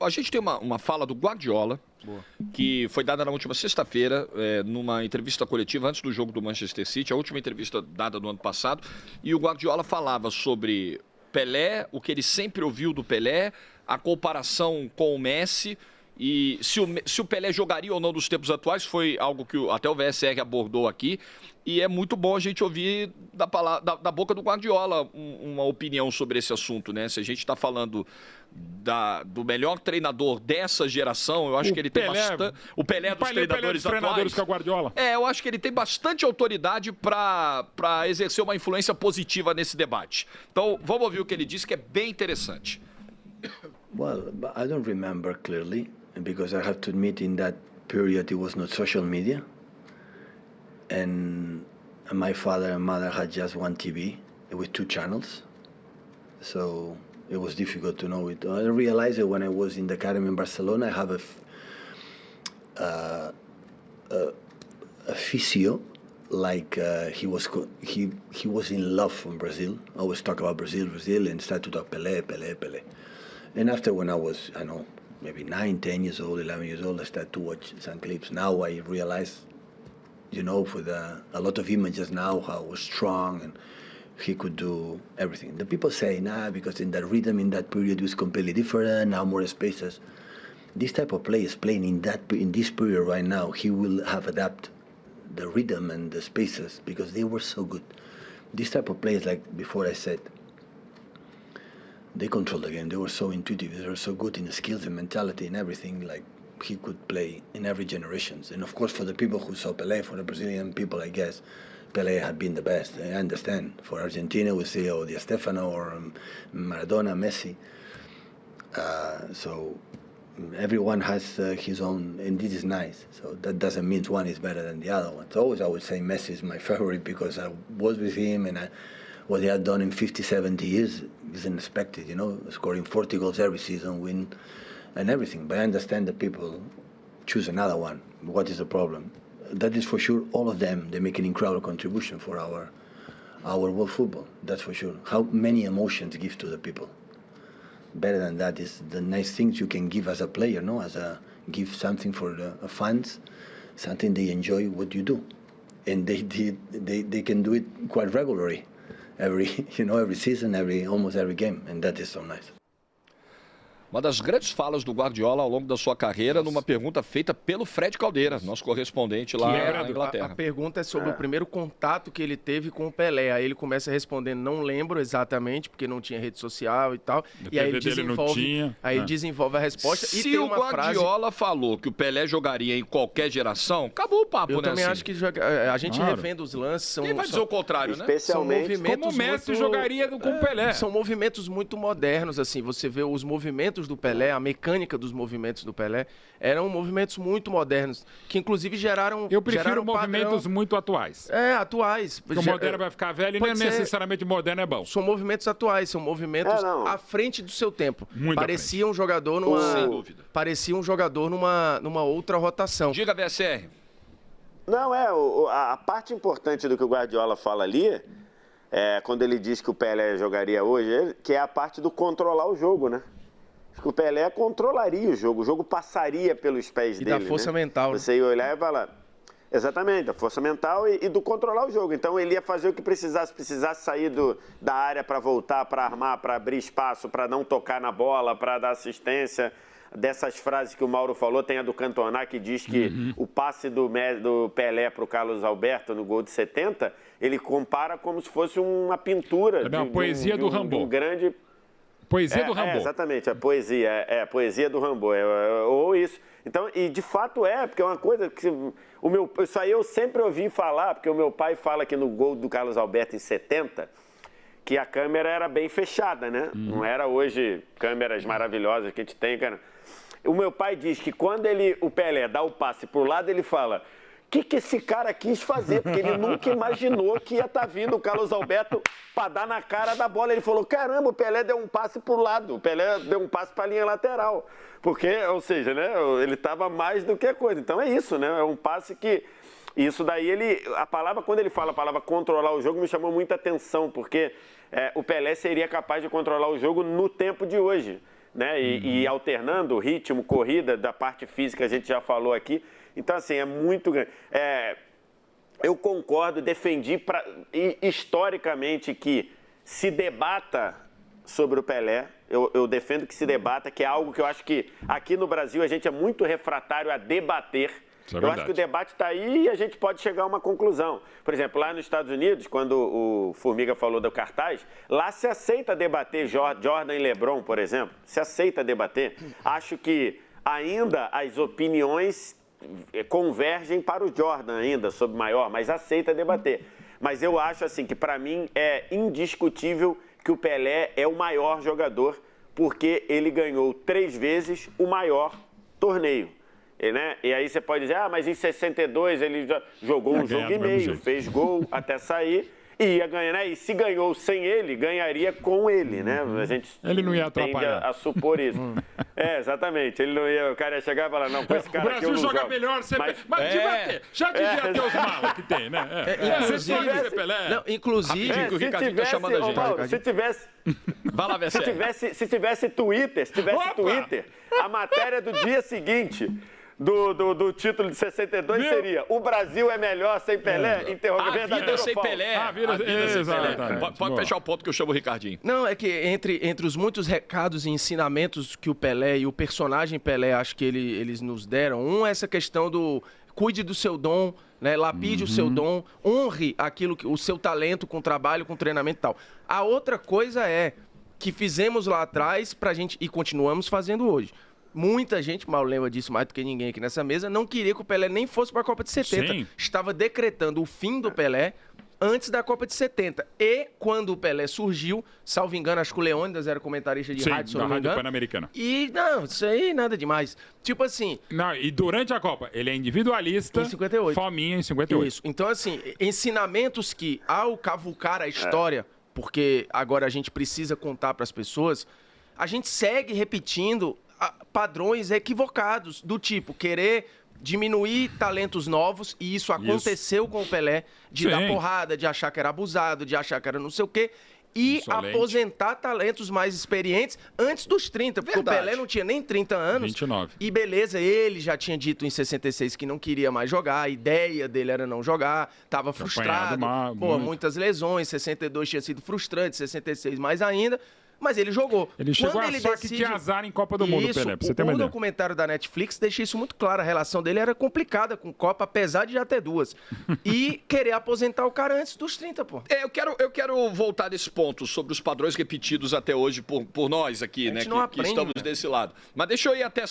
A gente tem uma fala do Guardiola, que foi dada na última sexta-feira, numa entrevista coletiva antes do jogo do Manchester City, a última entrevista dada no ano passado, e o Guardiola falava sobre Pelé, o que ele sempre ouviu do Pelé, a comparação com o Messi, e se o Pelé jogaria ou não nos tempos atuais, foi algo que até o VSR abordou aqui, e é muito bom a gente ouvir da boca do Guardiola uma opinião sobre esse assunto, né? Se a gente está falando do melhor treinador dessa geração, eu acho que ele tem bastante... O Pelé dos treinadores atuais. Que é o Guardiola. Eu acho que ele tem bastante autoridade para exercer uma influência positiva nesse debate. Então, vamos ouvir o que ele disse, que é bem interessante. Well, I don't remember clearly, because I have to admit in that period it was not social media. And my father and mother had just one TV with 2 channels. So it was difficult to know it. I realized that when I was in the academy in Barcelona, I have a physio, like he was in love from Brazil. Always talk about Brazil, and started to talk Pelé. And after, when I was, I know, maybe 9, 10 years old, 11 years old, I started to watch some clips. Now I realize, you know, with a lot of images now, how he was strong and he could do everything. The people say, because in that rhythm in that period was completely different, now more spaces. This type of players playing in this period right now, he will have adapt the rhythm and the spaces because they were so good. This type of players, like before I said, they control the game. They were so intuitive. They were so good in the skills and mentality and everything. Like he could play in every generation. And of course, for the people who saw Pelé, for the Brazilian people, I guess, Pelé had been the best. I understand. For Argentina, we say, Di Stefano or Maradona, Messi. So everyone has his own, and this is nice. So that doesn't mean one is better than the other one. So always I would say Messi is my favorite because I was with him and what he had done in 50, 70 years is unexpected, you know, scoring 40 goals every season, win and everything. But I understand that people choose another one. What is the problem? That is for sure, all of them, they make an incredible contribution for our world football, that's for sure. How many emotions give to the people. Better than that is the nice things you can give as a player, no? Give something for the fans, something they enjoy what you do. And they can do it quite regularly. Every season, almost every game, and that is so nice. Uma das grandes falas do Guardiola ao longo da sua carreira, numa pergunta feita pelo Fred Caldeira, nosso correspondente lá na Inglaterra. A pergunta é sobre o primeiro contato que ele teve com o Pelé. Aí ele começa respondendo, não lembro exatamente, porque não tinha rede social e tal. E aí ele desenvolve a resposta. Se o Guardiola falou que o Pelé jogaria em qualquer geração, acabou o papo, né? Eu também acho que a gente revendo os lances. Quem vai dizer o contrário, né? Especialmente como o Messi jogaria com o Pelé. São movimentos muito modernos, assim. Você vê os movimentos do Pelé, a mecânica dos movimentos do Pelé, eram movimentos muito modernos, que inclusive geraram... Eu prefiro movimentos muito atuais. Atuais. Porque o moderno vai ficar velho e não necessariamente moderno é bom. São movimentos atuais, são movimentos à frente do seu tempo. Muito um jogador sem dúvida. Parecia um jogador numa outra rotação. Diga, VSR. Não, a parte importante do que o Guardiola fala ali, quando ele diz que o Pelé jogaria hoje, que é a parte do controlar o jogo, né? O Pelé controlaria o jogo passaria pelos pés dele. E da força mental. Você ia olhar e falar... Exatamente, da força mental e do controlar o jogo. Então ele ia fazer o que precisasse sair da área para voltar, para armar, para abrir espaço, para não tocar na bola, para dar assistência. Dessas frases que o Mauro falou, tem a do Cantona que diz que o passe do Pelé para o Carlos Alberto no gol de 70, ele compara como se fosse uma pintura. É uma poesia do Rambo. Grande... Poesia do Rambo. Exatamente, a poesia do Rambo, ou isso. Então, e de fato porque é uma coisa que isso aí eu sempre ouvi falar, porque o meu pai fala que no gol do Carlos Alberto em 70, que a câmera era bem fechada, né? Não era hoje câmeras maravilhosas que a gente tem, cara. O meu pai diz que quando o Pelé dá o passe pro lado, ele fala... O que esse cara quis fazer? Porque ele nunca imaginou que ia estar vindo o Carlos Alberto para dar na cara da bola. Ele falou, caramba, o Pelé deu um passe para o lado, o Pelé deu um passe para a linha lateral. Porque, ou seja, né, ele estava mais do que a coisa. Então é isso, né? É um passe que... Isso daí, quando ele fala a palavra controlar o jogo, me chamou muita atenção, porque o Pelé seria capaz de controlar o jogo no tempo de hoje. né? E alternando o ritmo, corrida, da parte física a gente já falou aqui. Então, assim, é muito grande. Eu concordo, defendi historicamente que se debata sobre o Pelé. Eu defendo que se debata, que é algo que eu acho que aqui no Brasil a gente é muito refratário a debater. Eu acho que o debate está aí e a gente pode chegar a uma conclusão. Por exemplo, lá nos Estados Unidos, quando o Formiga falou do cartaz, lá se aceita debater Jordan e LeBron, por exemplo. Se aceita debater. Acho que ainda as opiniões convergem para o Jordan ainda, sobre maior, mas aceita debater. Mas eu acho assim que para mim é indiscutível que o Pelé é o maior jogador, porque ele ganhou 3 vezes o maior torneio. Né? E aí você pode dizer, mas em 62 ele jogou um jogo e meio, fez gol até sair e ia ganhar, né? E se ganhou sem ele, ganharia com ele, né? A gente ele não ia atrapalhar. A supor isso. Exatamente. Ele não ia, o cara ia chegar e falar, não, com esse cara aqui eu não jogo. O Brasil joga melhor, mas devia ter. Já devia ter os malas que tem, né? Inclusive, o Ricardinho tá chamando a gente. Mauro, se tivesse... Vai lá, se tivesse Twitter, a matéria do dia seguinte do título de 62 seria: o Brasil é melhor sem Pelé? A vida sem Pelé. A vida sem Pelé. Pode fechar o ponto que eu chamo o Ricardinho. Não, é que entre os muitos recados e ensinamentos que o Pelé e o personagem Pelé, acho que eles nos deram, é essa questão do cuide do seu dom, né? Lapide o seu dom, honre o seu talento com trabalho, com treinamento e tal. A outra coisa é que fizemos lá atrás pra gente e continuamos fazendo hoje. Muita gente, mal lembra disso mais do que ninguém aqui nessa mesa, não queria que o Pelé nem fosse para a Copa de 70. Sim. Estava decretando o fim do Pelé antes da Copa de 70. E quando o Pelé surgiu, salvo engano, acho que o Leônidas era comentarista de rádio, se não me engano. Pan-Americana. E não, isso aí nada demais. Tipo assim... Não, e durante a Copa, ele é individualista. Em 58. Fominha em 58. Isso. Então, assim, ensinamentos que, ao cavucar a história, porque agora a gente precisa contar para as pessoas, a gente segue repetindo padrões equivocados, do tipo querer diminuir talentos novos, e isso aconteceu com o Pelé, de dar porrada, de achar que era abusado, de achar que era não sei o quê, e aposentar talentos mais experientes antes dos 30, porque o Pelé não tinha nem 30 anos. 29. E beleza, ele já tinha dito em 66 que não queria mais jogar, a ideia dele era não jogar, estava frustrado, muitas lesões, 62 tinha sido frustrante, 66 mais ainda. Mas ele jogou. Ele chegou só que tinha azar em Copa do Mundo, Pelé, pra você ter uma ideia. O documentário da Netflix deixa isso muito claro. A relação dele era complicada com Copa, apesar de já ter 2. E querer aposentar o cara antes dos 30, pô. Eu quero voltar nesse ponto sobre os padrões repetidos até hoje por nós aqui, né? Que estamos desse lado. Mas deixa eu ir até